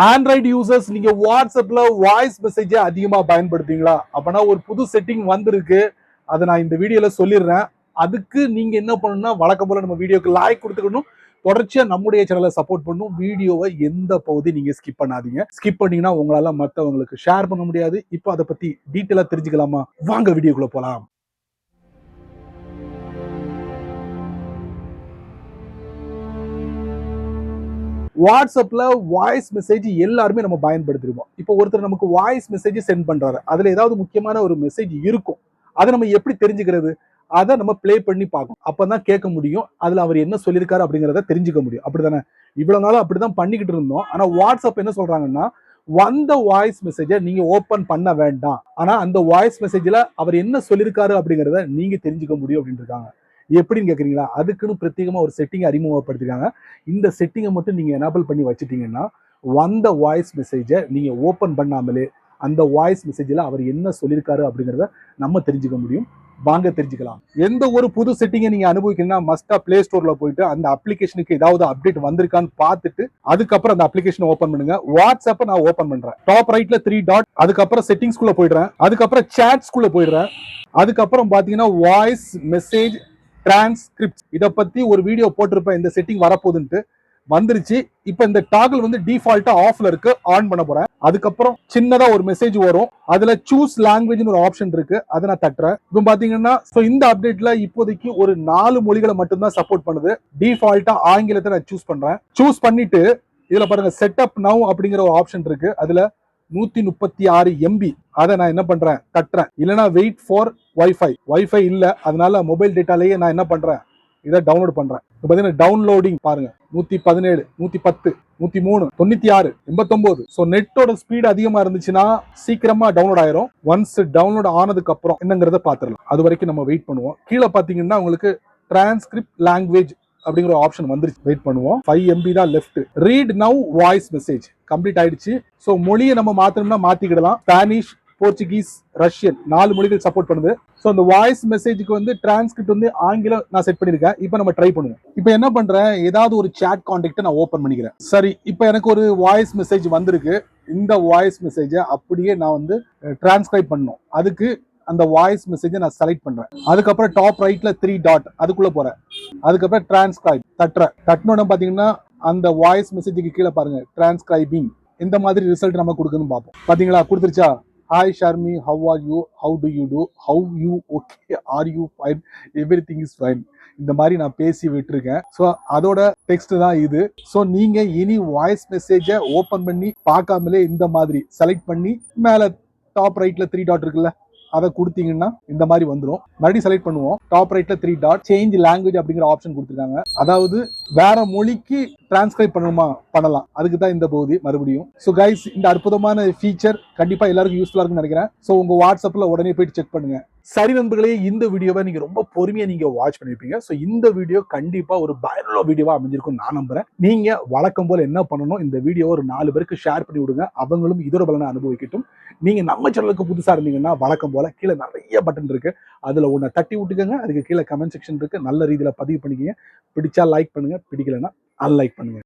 Android users நீங்க வாட்ஸ்அப்ல voice message அதிகமா பயன்படுத்துவீங்களா? அப்பனா ஒரு புது செட்டிங் வந்திருக்கு. அதை நான் இந்த வீடியோல சொல்லிடுறேன். அதுக்கு நீங்க என்ன பண்ணணும்னா, வழக்கம் போல நம்ம வீடியோக்கு லைக் கொடுத்துக்கணும். தொடர்ச்சியா நம்முடைய சேனலை சப்போர்ட் பண்ணும். வீடியோவை எந்த பகுதி நீங்க ஸ்கிப் பண்ணாதீங்க. ஸ்கிப் பண்ணீங்கன்னா உங்களால மற்றவங்களுக்கு ஷேர் பண்ண முடியாது. இப்போ அதை பத்தி டீட்டெயிலா தெரிஞ்சுக்கலாமா? வாங்க வீடியோக்குள்ள போலாம். வாட்ஸ்அப்ல வாய்ஸ் மெசேஜ் எல்லாருமே நம்ம பயன்படுத்திருப்போம். இப்போ ஒருத்தர் நமக்கு வாய்ஸ் மெசேஜ் சென்ட் பண்றாரு. அதுல ஏதாவது முக்கியமான ஒரு மெசேஜ் இருக்கும். அதை நம்ம எப்படி தெரிஞ்சுக்கிறது? அதை நம்ம பிளே பண்ணி பார்க்கணும். அப்பதான் கேட்க முடியும். அதுல அவர் என்ன சொல்லியிருக்காரு அப்படிங்கிறத தெரிஞ்சுக்க முடியும். அப்படிதானே? இவ்வளவு நாளும் அப்படிதான் பண்ணிக்கிட்டு இருந்தோம். ஆனா வாட்ஸ்அப் என்ன சொல்றாங்கன்னா, வந்த வாய்ஸ் மெசேஜை நீங்க ஓபன் பண்ண வேண்டாம். ஆனா அந்த வாய்ஸ் மெசேஜ்ல அவர் என்ன சொல்லியிருக்காரு அப்படிங்கிறத நீங்க தெரிஞ்சுக்க முடியும் அப்படின்னு இருக்காங்க. எப்படின்னு கேக்குறீங்களா? அதுக்குன்னு பிரத்யேகமா ஒரு செட்டிங் அறிமுகப்படுத்திருக்காங்க. இந்த செட்டிங்கை மட்டும் நீங்க எனேபிள் பண்ணி வச்சுட்டீங்கன்னா, வந்த வாய்ஸ் மெசேஜை நீங்க ஓபன் பண்ணாமலே அந்த வாய்ஸ் மெசேஜ்ல அவர் என்ன சொல்லியிருக்காரு அப்படிங்கிறத நம்ம தெரிஞ்சுக்க முடியும். வாங்க தெரிஞ்சுக்கலாம். எந்த ஒரு புது செட்டிங்கை நீங்க அனுபவிக்கணும்னா மஸ்டா பிளே ஸ்டோர்ல போயிட்டு அந்த அப்ளிகேஷனுக்கு ஏதாவது அப்டேட் வந்திருக்கான்னு பார்த்துட்டு அதுக்கப்புறம் அந்த அப்ளிகேஷனை ஓபன் பண்ணுங்க. வாட்ஸ்அப்பை நான் ஓபன் பண்றேன். டாப் ரைட்ல 3 டாட், அதுக்கப்புறம் செட்டிங்ஸ்குள்ள போயிடுறேன். அதுக்கப்புறம் சாட்ஸ்குள்ள போயிடுறேன். அதுக்கப்புறம் பாத்தீங்கன்னா வாய்ஸ் மெசேஜ் டிரான்ஸ்கிரிப்ட், இதை பத்தி ஒரு வீடியோ போட்டிருப்பேன். இந்த செட்டிங் வரப்போகுதுன்ட்டு வந்துருச்சு. இப்ப இந்த டாகிள் வந்து டிஃபால்ட்டா ஆஃப்ல இருக்கு. ஆன் பண்ண போறேன். அதுக்கப்புறம் சின்னதா ஒரு மெசேஜ் வரும். அதுல சூஸ் லாங்குவேஜ்னு ஒரு ஆப்ஷன் இருக்கு. அதை நான் தட்டுறேன். இப்போ பாத்தீங்கன்னா இந்த அப்டேட்ல இப்போதைக்கு ஒரு 4 மொழிகளை மட்டும்தான் சப்போர்ட் பண்ணுது. டிஃபால்ட்டா ஆங்கிலத்தை நான் சூஸ் பண்றேன். சூஸ் பண்ணிட்டு இதுல பாருங்க செட்டப் நவ் அப்படிங்கிற ஒரு ஆப்ஷன் இருக்கு. அதுல 136 MB அதை நான் என்ன பண்றேன்? தட்டுறேன். இல்லைன்னா வெயிட் ஃபார் வைஃபை இல்ல, அதனால மொபைல் டேட்டாலேயே நான் என்ன பண்றேன்? இதை டவுன்லோட் பண்றேன். இப்போ பாத்தீங்கன்னா டவுன்லோடிங் பாருங்க, 117, 110, 103, 96, 89. ஸோ நெட்டோட ஸ்பீட் அதிகமா இருந்துச்சுன்னா சீக்கிரமா டவுன்லோட் ஆயிரும். ஒன்ஸ் டவுன்லோட் ஆனதுக்கு அப்புறம் என்னங்கிறத பாத்துடலாம். அது வரைக்கும் நம்ம வெயிட் பண்ணுவோம். கீழே பாத்தீங்கன்னா உங்களுக்கு டிரான்ஸ்கிரிப்ட் லாங்குவேஜ் அப்படிங்கிற ஆப்ஷன் வந்துருச்சு. வெயிட் பண்ணுவோம். 5 MB தான் left. Read now voice message complete ஆயிடுச்சு. ஸோ மொழியை நம்ம மாத்தணும்னா மாத்திக்கிடலாம். ஸ்பானிஷ், போர்ச்சுகீஸ், ரஷ்யன் 4 மொழிகள் சப்போர்ட் பண்ணுது. ஸோ அந்த வாய்ஸ் மெசேஜுக்கு வந்து டிரான்ஸ்கிரிப்ட் வந்து ஆங்கிலம் நான் செட் பண்ணிருக்கேன். இப்போ நம்ம ட்ரை பண்ணுவோம். இப்போ என்ன பண்றேன்? ஏதாவது ஒரு சாட் கான்டாக்ட் நான் ஓபன் பண்ணிக்கிறேன். சரி, இப்போ எனக்கு ஒரு வாய்ஸ் மெசேஜ் வந்திருக்கு. இந்த வாய்ஸ் மெசேஜை அப்படியே நான் வந்து டிரான்ஸ்கிரைப் பண்ணணும். அதுக்கு அந்த வாய்ஸ் மெசேஜை நான் செலக்ட் பண்றேன். அதுக்கப்புறம் டாப் ரைட்ல 3 டாட், அதுக்குள்ள போறேன். அதுக்கப்புறம் டிரான்ஸ்கிரைப் தட்டுறேன். தட்டணும்னு பாத்தீங்கன்னா அந்த வாய்ஸ் மெசேஜுக்கு கீழே பாருங்க டிரான்ஸ்கிரைபிங். இந்த மாதிரி ரிசல்ட் நம்ம கொடுக்கணும்னு பார்ப்போம். பாத்தீங்களா? கொடுத்துருச்சா? Hi Sharmi, how are you, how do you do, how you okay, are you fine, everything is fine. இந்த மாதிரி நான் பேசி விட்டுருக்கேன். ஸோ அதோட டெக்ஸ்ட் தான் இது. ஸோ நீங்க இனி வாய்ஸ் மெசேஜை ஓபன் பண்ணி பார்க்காமலே இந்த மாதிரி செலக்ட் பண்ணி மேல டாப் ரைட்ல 3 டாட் இருக்குல்ல, அதை கொடுத்தீங்கன்னா இந்த மாதிரி வந்துடும். மறுபடியும் செலக்ட் பண்ணுவோம். டாப் ரைட்ல 3 டாட், சேஞ்ச் லாங்குவேஜ் அப்படிங்கிற ஆப்ஷன் கொடுத்துருக்காங்க. அதாவது வேற மொழிக்கு டிரான்ஸ்கிரைப் பண்ணணுமா? பண்ணலாம். அதுக்கு தான் இந்த பகுதி மறுபடியும். ஸோ கைஸ், இந்த அற்புதமான ஃபீச்சர் கண்டிப்பா எல்லாருக்கும் யூஸ்ஃபுல்லா இருக்குன்னு நினைக்கிறேன். ஸோ உங்க வாட்ஸ்அப்ல உடனே போயிட்டு செக் பண்ணுங்க. சரி நண்பர்களே, இந்த வீடியோவை நீங்க ரொம்ப பொறுமையா நீங்க வாட்ச் பண்ணிருப்பீங்க. ஸோ இந்த வீடியோ கண்டிப்பா ஒரு பயனுள்ள வீடியோவா அமைஞ்சிருக்கும் நான் நம்புறேன். நீங்க வழக்கம் போல என்ன பண்ணணும்? இந்த வீடியோ ஒரு 4 பேருக்கு ஷேர் பண்ணி விடுங்க. அவங்களும் இதோட பலனை அனுபவிக்கட்டும். நீங்க நம்ம சேனலுக்கு புதுசா இருந்தீங்கன்னா வழக்கம் போல கீழே நிறைய பட்டன் இருக்கு. அதுல ஒண்ணு தட்டி விட்டுக்கங்க. அதுக்கு கீழே கமெண்ட் செக்ஷன் இருக்கு. நல்ல ரீதியில பதிவு பண்ணிக்கங்க. பிடிச்சா லைக் பண்ணுங்க, பிடிக்கலன்னா அன்லைக் பண்ணுங்க.